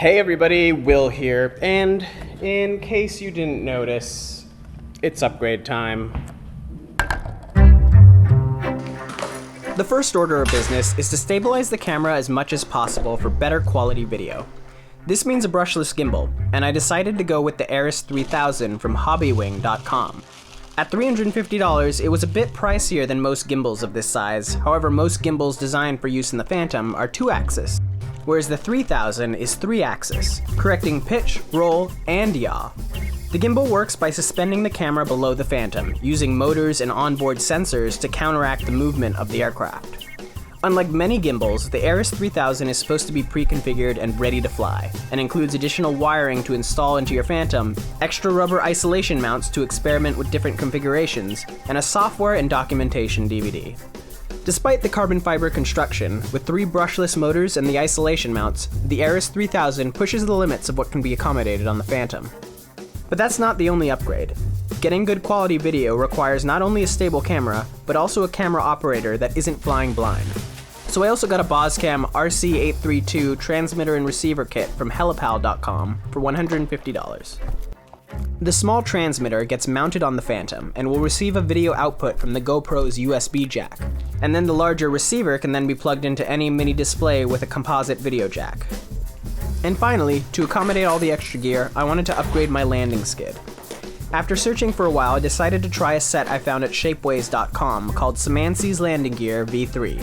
Hey everybody, Will here, and in case you didn't notice, it's upgrade time. The first order of business is to stabilize the camera as much as possible for better quality video. This means a brushless gimbal, and I decided to go with the Arris 3000 from hobbywing.com. At $350, it was a bit pricier than most gimbals of this size. However, most gimbals designed for use in the Phantom are 2-axis, whereas the 3000 is 3-axis, correcting pitch, roll, and yaw. The gimbal works by suspending the camera below the Phantom, using motors and onboard sensors to counteract the movement of the aircraft. Unlike many gimbals, the Arris 3000 is supposed to be pre-configured and ready to fly, and includes additional wiring to install into your Phantom, extra rubber isolation mounts to experiment with different configurations, and a software and documentation DVD. Despite the carbon fiber construction, with 3 brushless motors and the isolation mounts, the Arris 3000 pushes the limits of what can be accommodated on the Phantom. But that's not the only upgrade. Getting good quality video requires not only a stable camera, but also a camera operator that isn't flying blind. So I also got a Boz Cam Rc 832 transmitter and receiver kit from helipal.com for $150. The small transmitter gets mounted on the Phantom and will receive a video output from the GoPro's USB jack, and then the larger receiver can then be plugged into any mini display with a composite video jack. And finally, to accommodate all the extra gear, I wanted to upgrade my landing skid. After searching for a while, I decided to try a set I found at shapeways.com called Simensays Landing Gear V3.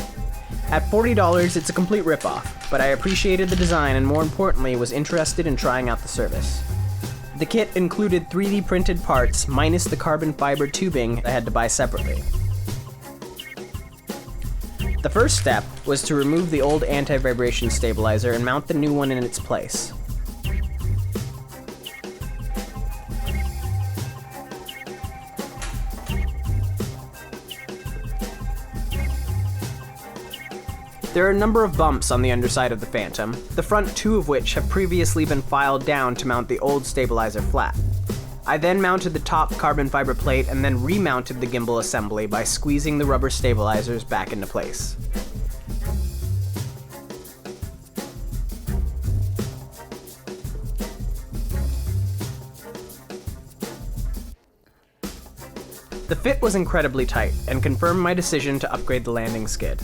At $40, it's a complete ripoff, but I appreciated the design and more importantly was interested in trying out the service. The kit included 3D printed parts minus the carbon fiber tubing I had to buy separately. The first step was to remove the old anti-vibration stabilizer and mount the new one in its place. There are a number of bumps on the underside of the Phantom, the front 2 of which have previously been filed down to mount the old stabilizer flat. I then mounted the top carbon fiber plate and then remounted the gimbal assembly by squeezing the rubber stabilizers back into place. The fit was incredibly tight and confirmed my decision to upgrade the landing skid.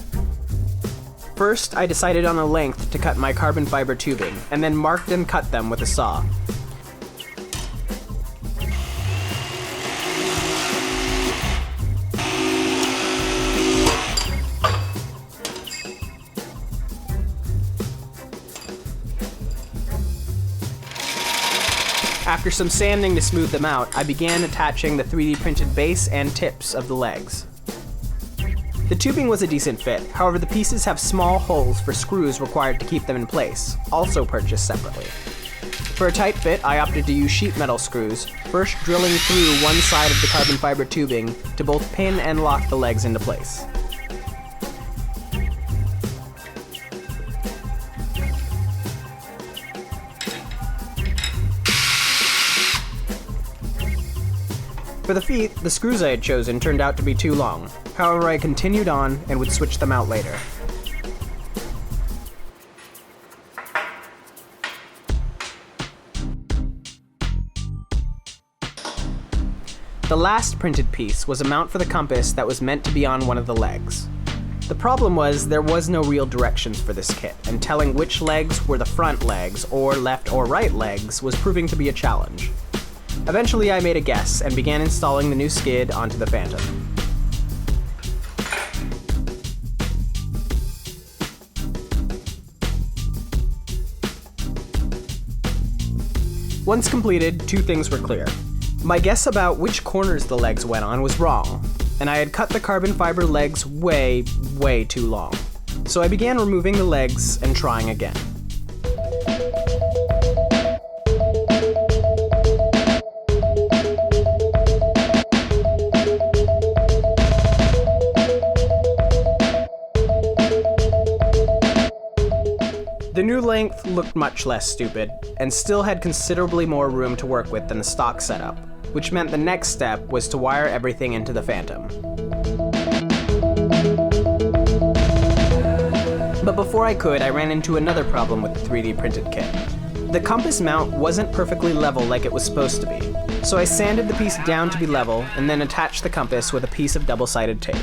First, I decided on a length to cut my carbon fiber tubing, and then marked and cut them with a saw. After some sanding to smooth them out, I began attaching the 3D printed base and tips of the legs. The tubing was a decent fit, however the pieces have small holes for screws required to keep them in place, also purchased separately. For a tight fit, I opted to use sheet metal screws, first drilling through one side of the carbon fiber tubing to both pin and lock the legs into place. For the feet, the screws I had chosen turned out to be too long. However, I continued on and would switch them out later. The last printed piece was a mount for the compass that was meant to be on one of the legs. The problem was there was no real directions for this kit, and telling which legs were the front legs or left or right legs was proving to be a challenge. Eventually I made a guess and began installing the new skid onto the Phantom. Once completed, 2 things were clear. My guess about which corners the legs went on was wrong, and I had cut the carbon fiber legs way too long. So I began removing the legs and trying again. The new length looked much less stupid, and still had considerably more room to work with than the stock setup, which meant the next step was to wire everything into the Phantom. But before I could, I ran into another problem with the 3D printed kit. The compass mount wasn't perfectly level like it was supposed to be, so I sanded the piece down to be level and then attached the compass with a piece of double-sided tape.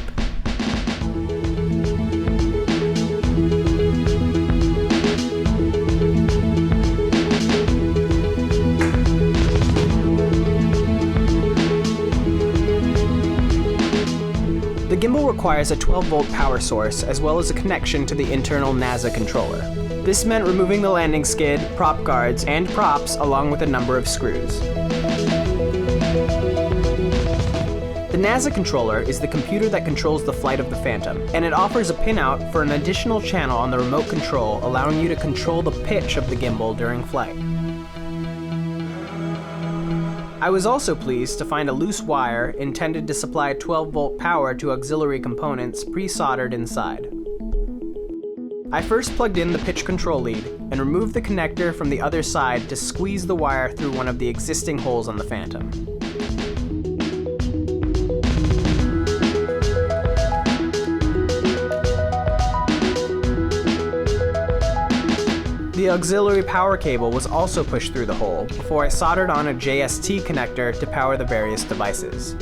The gimbal requires a 12-volt power source as well as a connection to the internal NASA controller. This meant removing the landing skid, prop guards, and props along with a number of screws. The NASA controller is the computer that controls the flight of the Phantom, and it offers a pinout for an additional channel on the remote control, allowing you to control the pitch of the gimbal during flight. I was also pleased to find a loose wire intended to supply 12-volt power to auxiliary components pre-soldered inside. I first plugged in the pitch control lead and removed the connector from the other side to squeeze the wire through one of the existing holes on the Phantom. The auxiliary power cable was also pushed through the hole before I soldered on a JST connector to power the various devices.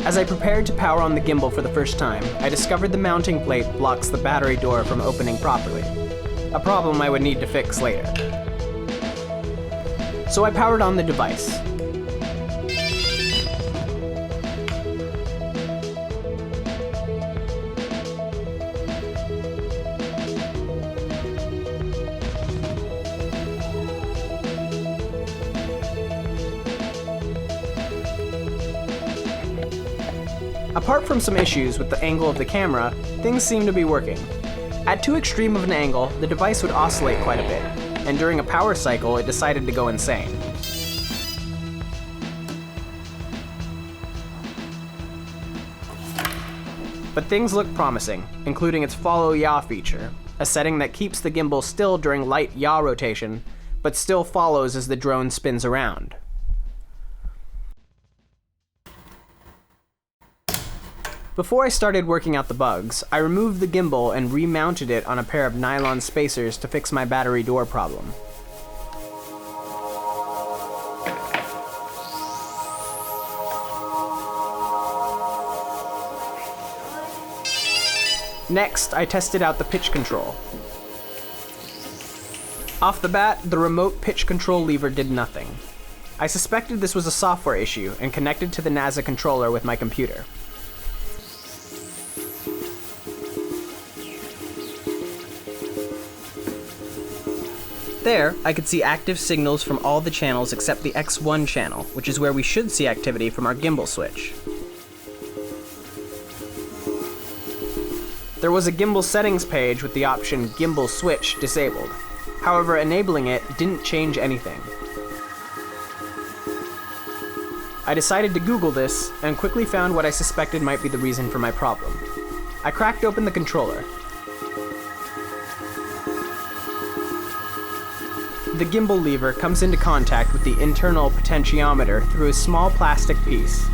As I prepared to power on the gimbal for the first time, I discovered the mounting plate blocks the battery door from opening properly, a problem I would need to fix later. So I powered on the device. Apart from some issues with the angle of the camera, things seem to be working. At too extreme of an angle, the device would oscillate quite a bit, and during a power cycle, it decided to go insane. But things look promising, including its follow yaw feature, a setting that keeps the gimbal still during light yaw rotation, but still follows as the drone spins around. Before I started working out the bugs, I removed the gimbal and remounted it on a pair of nylon spacers to fix my battery door problem. Next, I tested out the pitch control. Off the bat, the remote pitch control lever did nothing. I suspected this was a software issue and connected to the NASA controller with my computer. There, I could see active signals from all the channels except the X1 channel, which is where we should see activity from our gimbal switch. There was a gimbal settings page with the option Gimbal Switch disabled. However, enabling it didn't change anything. I decided to Google this and quickly found what I suspected might be the reason for my problem. I cracked open the controller. The gimbal lever comes into contact with the internal potentiometer through a small plastic piece.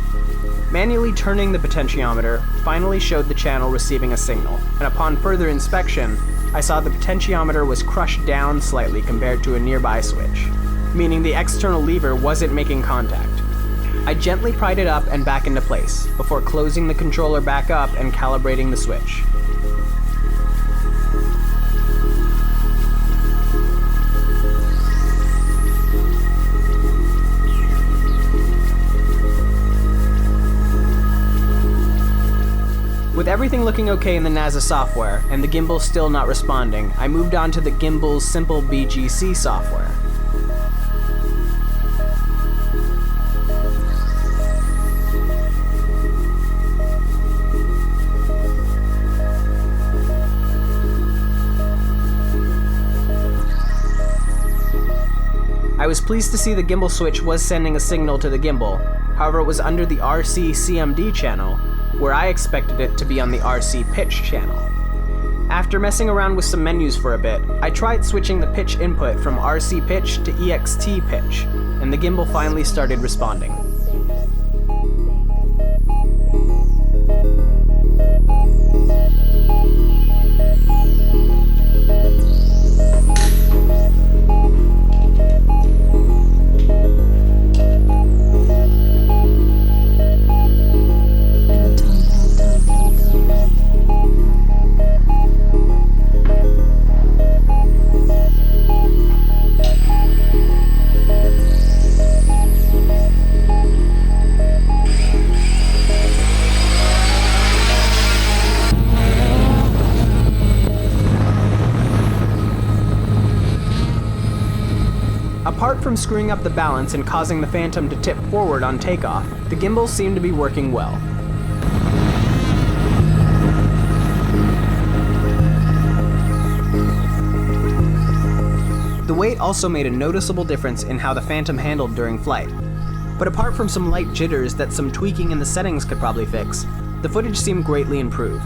Manually turning the potentiometer finally showed the channel receiving a signal, and upon further inspection, I saw the potentiometer was crushed down slightly compared to a nearby switch, meaning the external lever wasn't making contact. I gently pried it up and back into place, before closing the controller back up and calibrating the switch. With everything looking okay in the NASA software, and the gimbal still not responding, I moved on to the gimbal's simple BGC software. was pleased to see the gimbal switch was sending a signal to the gimbal, however it was under the RC CMD channel, where I expected it to be on the RC pitch channel. After messing around with some menus for a bit, I tried switching the pitch input from RC pitch to EXT pitch, and the gimbal finally started responding. Apart from screwing up the balance and causing the Phantom to tip forward on takeoff, the gimbal seemed to be working well. The weight also made a noticeable difference in how the Phantom handled during flight. But apart from some light jitters that some tweaking in the settings could probably fix, the footage seemed greatly improved.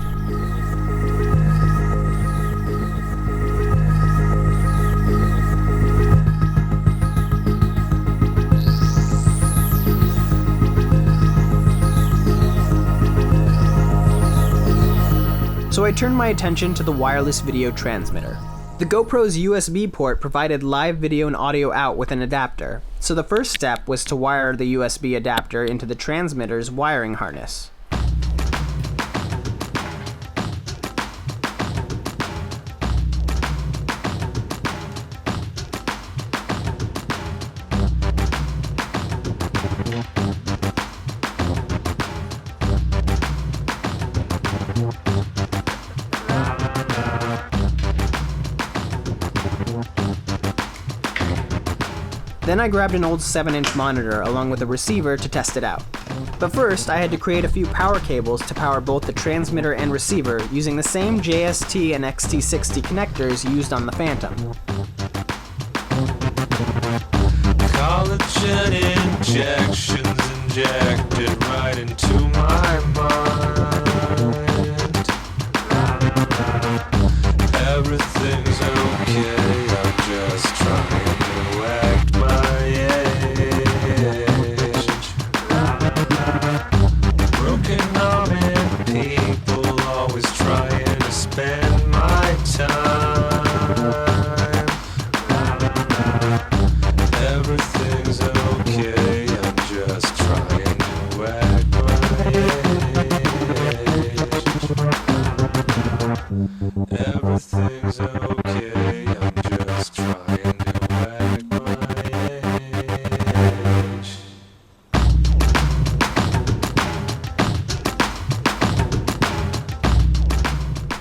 So I turned my attention to the wireless video transmitter. The GoPro's USB port provided live video and audio out with an adapter, so the first step was to wire the USB adapter into the transmitter's wiring harness. Then I grabbed an old 7-inch monitor along with a receiver to test it out. But first, I had to create a few power cables to power both the transmitter and receiver using the same JST and XT60 connectors used on the Phantom. Collagen injections injected right into my mind. Everything's okay, I'm just trying to act my age. Broken-hearted people always trying to spend my time. Everything's okay, I'm just trying to act my age. Everything's okay, I'm just trying to act my age.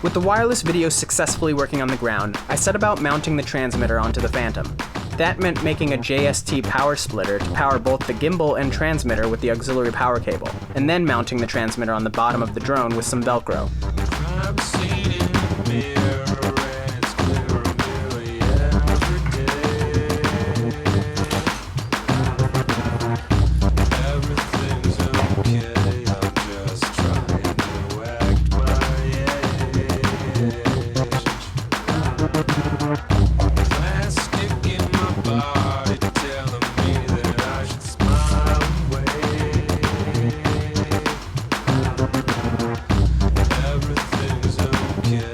With the wireless video successfully working on the ground, I set about mounting the transmitter onto the Phantom. That meant making a JST power splitter to power both the gimbal and transmitter with the auxiliary power cable, and then mounting the transmitter on the bottom of the drone with some Velcro. I'm seen in the mirror and it's clearer nearly every day. Everything's okay, I'm just trying to act my age. Plastic in my body telling me that I should smile away. Everything's okay.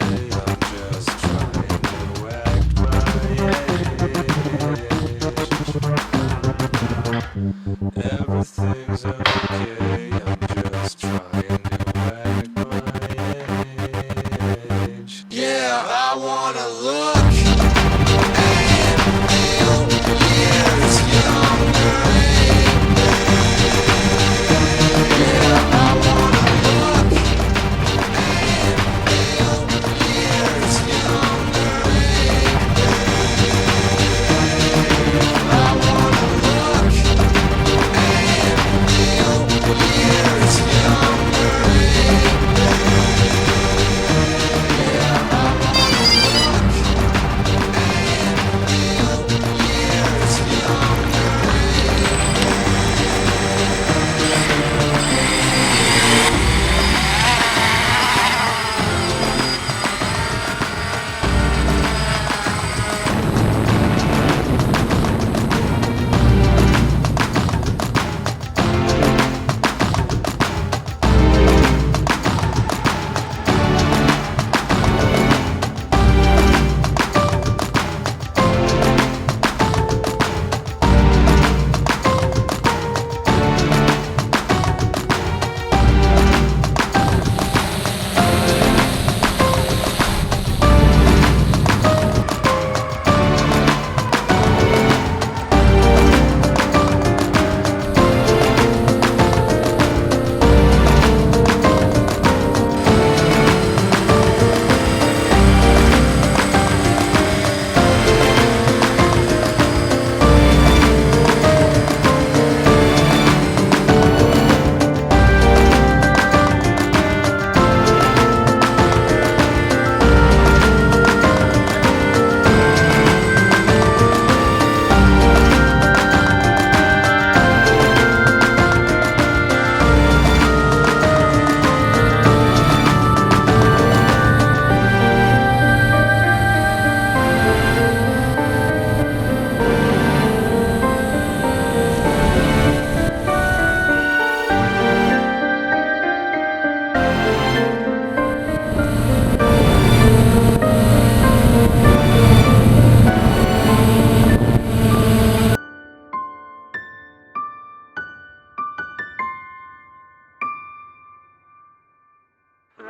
And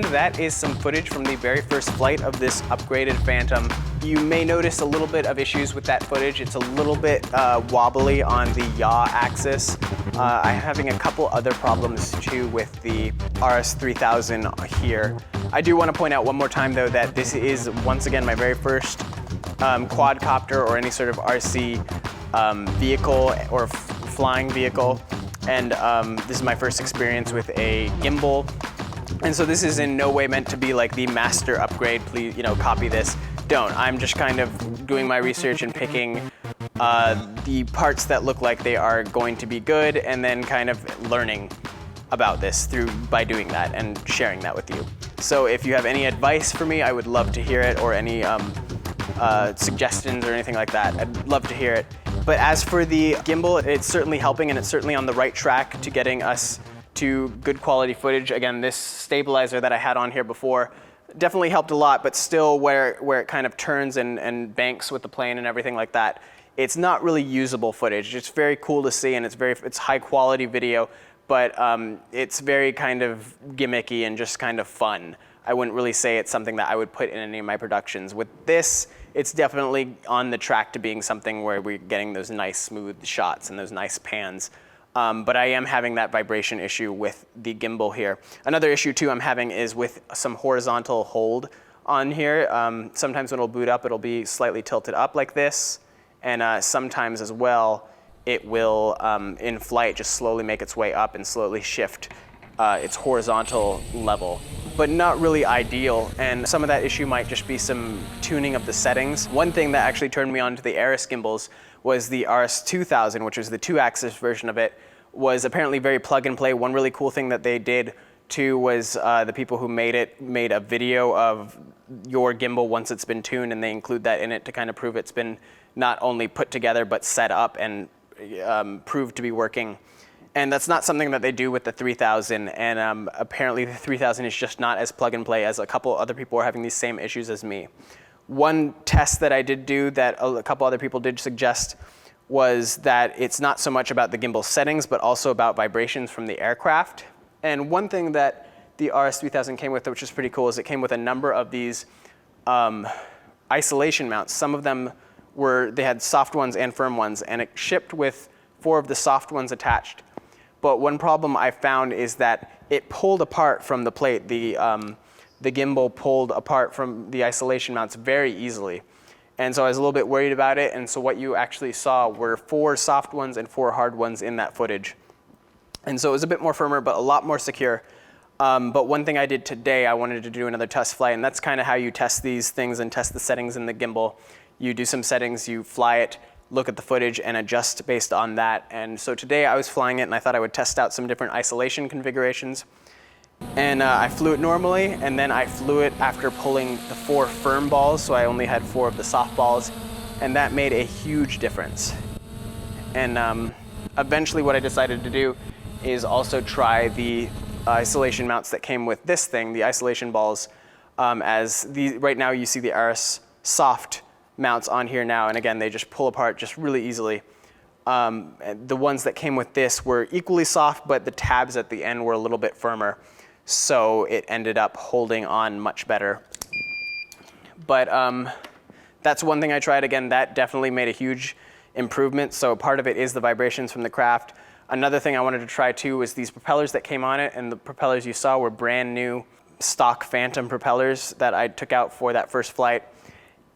that is some footage from the very first flight of this upgraded Phantom. You may notice a little bit of issues with that footage. It's a little bit wobbly on the yaw axis. I'm having a couple other problems too with the Arris 3000 here. I do want to point out one more time though that this is once again my very first quadcopter or any sort of RC vehicle or flying vehicle. And this is my first experience with a gimbal. And so this is in no way meant to be like the master upgrade, please, you know, copy this. Don't. I'm just kind of doing my research and picking the parts that look like they are going to be good and then kind of learning about this by doing that and sharing that with you. So if you have any advice for me, I would love to hear it, or any suggestions or anything like that. I'd love to hear it. But as for the gimbal, it's certainly helping, and it's certainly on the right track to getting us to good quality footage. Again, this stabilizer that I had on here before definitely helped a lot, but still where it kind of turns and banks with the plane and everything like that, it's not really usable footage. It's very cool to see, and it's high quality video, but it's very kind of gimmicky and just kind of fun. I wouldn't really say it's something that I would put in any of my productions. With this, it's definitely on the track to being something where we're getting those nice smooth shots and those nice pans. But I am having that vibration issue with the gimbal here. Another issue too I'm having is with some horizontal hold on here. Sometimes when it'll boot up, it'll be slightly tilted up like this. And sometimes as well, it will, in flight, just slowly make its way up and slowly shift its horizontal level. But not really ideal, and some of that issue might just be some tuning of the settings. One thing that actually turned me on to the Arris gimbals was the Arris 2000, which was the 2-axis version of it, was apparently very plug and play. One really cool thing that they did too was the people who made it made a video of your gimbal once it's been tuned, and they include that in it to kind of prove it's been not only put together but set up and proved to be working. And that's not something that they do with the 3000, and apparently the 3000 is just not as plug and play, as a couple other people are having these same issues as me. One test that I did do that a couple other people did suggest was that it's not so much about the gimbal settings, but also about vibrations from the aircraft. And one thing that the Arris 3000 came with, which is pretty cool, is it came with a number of these isolation mounts. Some of them they had soft ones and firm ones, and it shipped with 4 of the soft ones attached. But one problem I found is that it pulled apart from the plate. The gimbal pulled apart from the isolation mounts very easily. And so I was a little bit worried about it. And so what you actually saw were 4 soft ones and 4 hard ones in that footage. And so it was a bit more firmer, but a lot more secure. But one thing I did today, I wanted to do another test flight, and that's kind of how you test these things and test the settings in the gimbal. You do some settings, you fly it, look at the footage, and adjust based on that. And so today I was flying it, and I thought I would test out some different isolation configurations. And I flew it normally, and then I flew it after pulling the 4 firm balls, so I only had 4 of the soft balls, and that made a huge difference. And eventually what I decided to do is also try the isolation mounts that came with this thing, the isolation balls, right now you see the Arris soft mounts on here now, and again, they just pull apart just really easily. The ones that came with this were equally soft, but the tabs at the end were a little bit firmer, so it ended up holding on much better. But that's one thing I tried. Again, that definitely made a huge improvement, so part of it is the vibrations from the craft. Another thing I wanted to try too was these propellers that came on it, and the propellers you saw were brand new stock Phantom propellers that I took out for that first flight.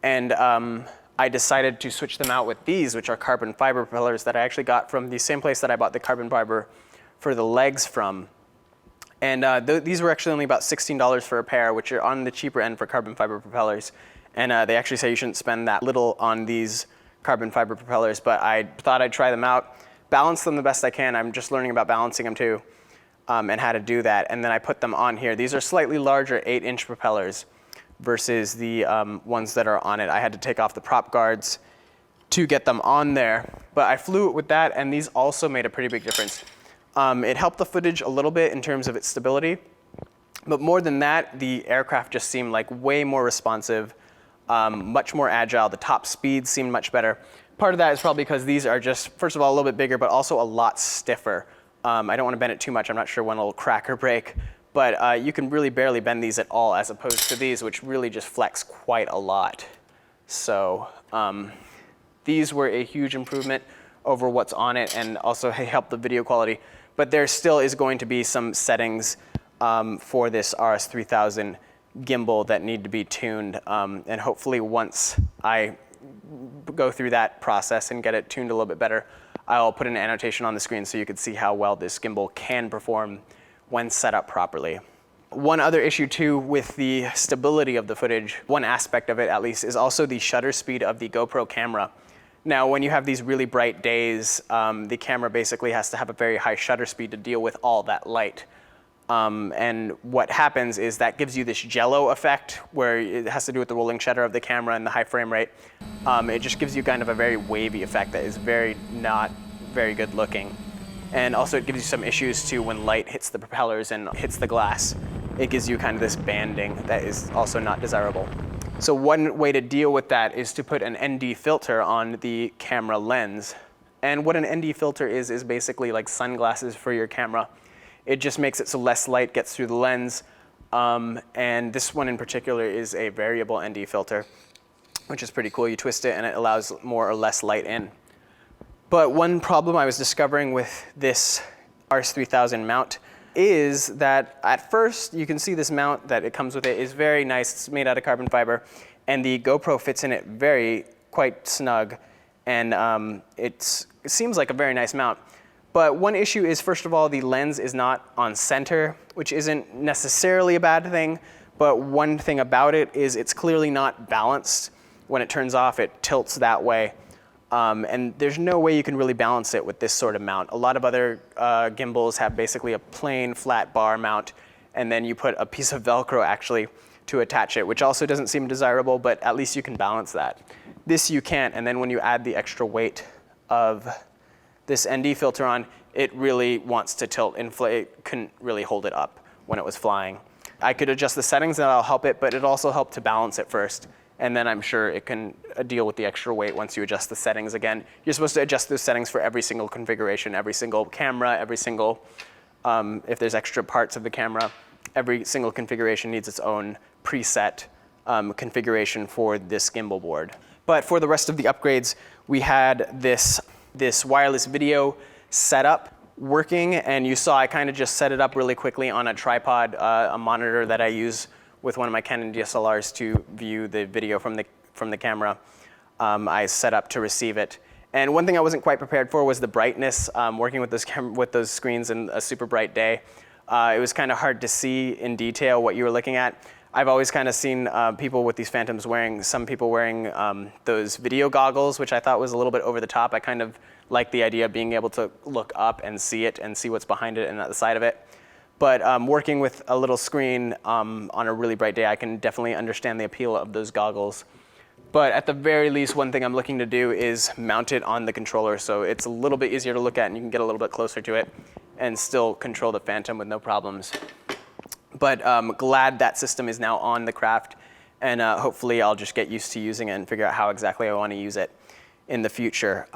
And I decided to switch them out with these, which are carbon fiber propellers that I actually got from the same place that I bought the carbon fiber for the legs from. And these were actually only about $16 for a pair, which are on the cheaper end for carbon fiber propellers. And they actually say you shouldn't spend that little on these carbon fiber propellers, but I thought I'd try them out, balance them the best I can. I'm just learning about balancing them too, and how to do that. And then I put them on here. These are slightly larger 8-inch propellers versus the ones that are on it. I had to take off the prop guards to get them on there, but I flew it with that, and these also made a pretty big difference. It helped the footage a little bit in terms of its stability, but more than that, the aircraft just seemed like way more responsive, much more agile. The top speed seemed much better. Part of that is probably because these are just, first of all, a little bit bigger, but also a lot stiffer I don't want to bend it too much. I'm not sure when it'll crack or break, but you can really barely bend these at all as opposed to these, which really just flex quite a lot. So these were a huge improvement over what's on it, and also help the video quality. But there still is going to be some settings for this Arris 3000 gimbal that need to be tuned, and hopefully once I go through that process and get it tuned a little bit better, I'll put an annotation on the screen so you can see how well this gimbal can perform when set up properly. One other issue too with the stability of the footage, one aspect of it at least, is also the shutter speed of the GoPro camera. Now when you have these really bright days, the camera basically has to have a very high shutter speed to deal with all that light. And what happens is that gives you this jello effect where it has to do with the rolling shutter of the camera and the high frame rate. It just gives you kind of a very wavy effect that is not very good looking. And also it gives you some issues too when light hits the propellers and hits the glass. It gives you kind of this banding that is also not desirable. So one way to deal with that is to put an ND filter on the camera lens. And what an ND filter is basically like sunglasses for your camera. It just makes it so less light gets through the lens. And this one in particular is a variable ND filter, which is pretty cool. You twist it and it allows more or less light in. But one problem I was discovering with this Arris 3000 mount is that at first you can see this mount that it comes with it is very nice. It's made out of carbon fiber, and the GoPro fits in it quite snug, and it seems like a very nice mount. But one issue is, first of all, the lens is not on center, which isn't necessarily a bad thing, but one thing about it is it's clearly not balanced. When it turns off, it tilts that way. And there's no way you can really balance it with this sort of mount. A lot of other gimbals have basically a plain flat bar mount, and then you put a piece of Velcro actually to attach it, which also doesn't seem desirable, but at least you can balance that. This you can't, and then when you add the extra weight of this ND filter on, it really wants to tilt, inflate. It couldn't really hold it up when it was flying. I could adjust the settings and that'll help it, but it also helped to balance it first. And then I'm sure it can deal with the extra weight once you adjust the settings again. You're supposed to adjust those settings for every single configuration, every single camera, every single, if there's extra parts of the camera, every single configuration needs its own preset configuration for this gimbal board. But for the rest of the upgrades, we had this wireless video setup working, and you saw I kind of just set it up really quickly on a tripod, a monitor that I use with one of my Canon DSLRs to view the video from the camera. I set up to receive it. And one thing I wasn't quite prepared for was the brightness. Working with those screens in a super bright day, it was kind of hard to see in detail what you were looking at. I've always kind of seen people with these Phantoms some people wearing those video goggles, which I thought was a little bit over the top. I kind of like the idea of being able to look up and see it and see what's behind it and at the side of it. But working with a little screen on a really bright day, I can definitely understand the appeal of those goggles. But at the very least, one thing I'm looking to do is mount it on the controller so it's a little bit easier to look at and you can get a little bit closer to it and still control the Phantom with no problems. But glad that system is now on the craft, and hopefully I'll just get used to using it and figure out how exactly I want to use it in the future.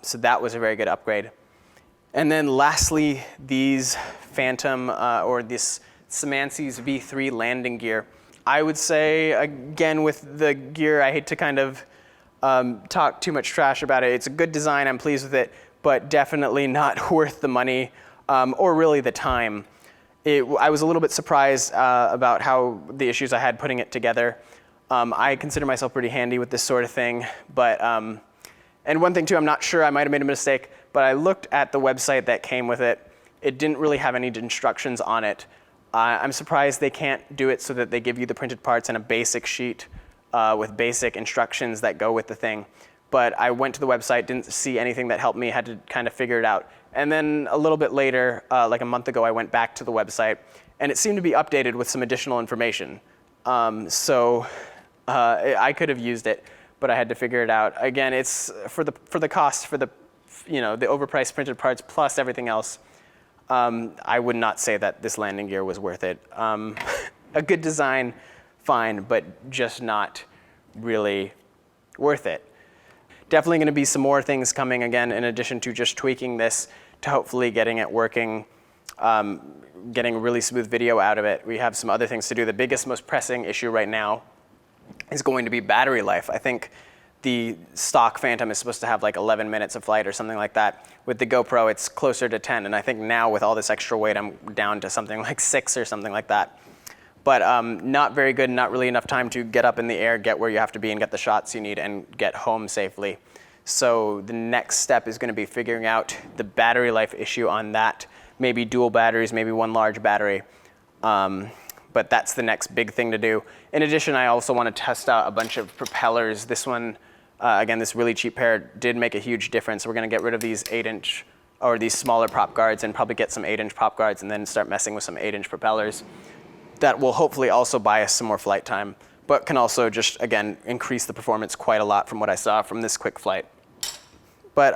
So that was a very good upgrade. And then lastly, these Phantom or this Simensays V3 landing gear. I would say, again, with the gear, I hate to kind of talk too much trash about it. It's a good design, I'm pleased with it, but definitely not worth the money or really the time. I was a little bit surprised about how the issues I had putting it together. I consider myself pretty handy with this sort of thing, but and one thing too, I'm not sure, I might have made a mistake, but I looked at the website that came with it. It didn't really have any instructions on it. I'm surprised they can't do it so that they give you the printed parts in a basic sheet with basic instructions that go with the thing. But I went to the website, didn't see anything that helped me, had to kind of figure it out. And then a little bit later, like a month ago, I went back to the website, and it seemed to be updated with some additional information. So I could have used it, but I had to figure it out. Again, it's for the cost, for the overpriced printed parts plus everything else. I would not say that this landing gear was worth it. A good design, fine, but just not really worth it. Definitely going to be some more things coming again in addition to just tweaking this to hopefully getting it working, getting really smooth video out of it. We have some other things to do. The biggest, most pressing issue right now is going to be battery life. I think the stock Phantom is supposed to have like 11 minutes of flight or something like that. With the GoPro, it's closer to 10. And I think now with all this extra weight, I'm down to something like 6 or something like that. But not very good, not really enough time to get up in the air, get where you have to be and get the shots you need and get home safely. So the next step is gonna be figuring out the battery life issue on that. Maybe dual batteries, maybe one large battery. But that's the next big thing to do. In addition, I also wanna test out a bunch of propellers. This one, again, this really cheap pair did make a huge difference. We're gonna get rid of these 8-inch or these smaller prop guards and probably get some 8-inch prop guards and then start messing with some 8-inch propellers. That will hopefully also buy us some more flight time, but can also just, again, increase the performance quite a lot from what I saw from this quick flight. But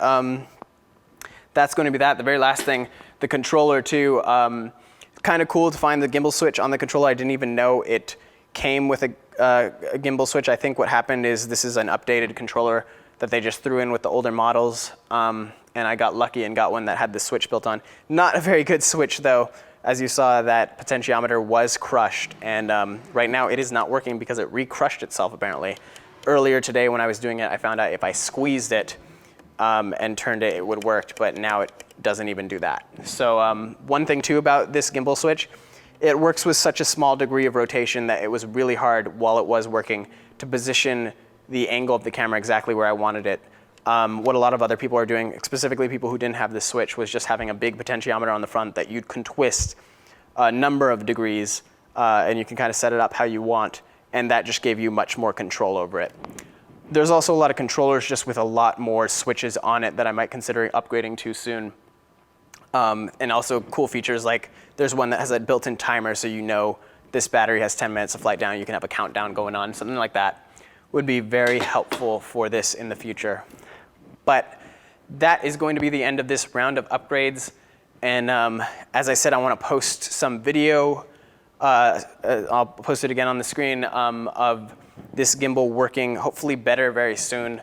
that's going to be that. The very last thing, the controller too. Kind of cool to find the gimbal switch on the controller. I didn't even know it came with a gimbal switch. I think what happened is this is an updated controller that they just threw in with the older models. And I got lucky and got one that had the switch built on. Not a very good switch though. As you saw, that potentiometer was crushed, and right now it is not working because it re-crushed itself apparently. Earlier today when I was doing it, I found out if I squeezed it and turned it, it would work, but now it doesn't even do that. So one thing too about this gimbal switch, it works with such a small degree of rotation that it was really hard while it was working to position the angle of the camera exactly where I wanted it. What a lot of other people are doing, specifically people who didn't have this switch, was just having a big potentiometer on the front that you can twist a number of degrees and you can kind of set it up how you want, and that just gave you much more control over it. There's also a lot of controllers just with a lot more switches on it that I might consider upgrading to soon. And also cool features like there's one that has a built-in timer, so you know this battery has 10 minutes of flight down, you can have a countdown going on, something like that would be very helpful for this in the future. But that is going to be the end of this round of upgrades. And as I said, I want to post some video. I'll post it again on the screen of this gimbal working hopefully better very soon,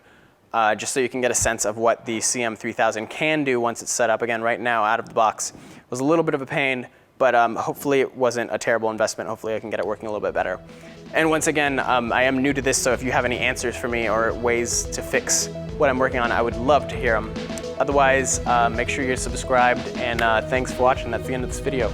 just so you can get a sense of what the CM3000 can do once it's set up. Again, right now, out of the box, it was a little bit of a pain, but hopefully it wasn't a terrible investment. Hopefully I can get it working a little bit better. And once again, I am new to this, so if you have any answers for me or ways to fix what I'm working on, I would love to hear them. Otherwise, make sure you're subscribed, and thanks for watching. That's the end of this video.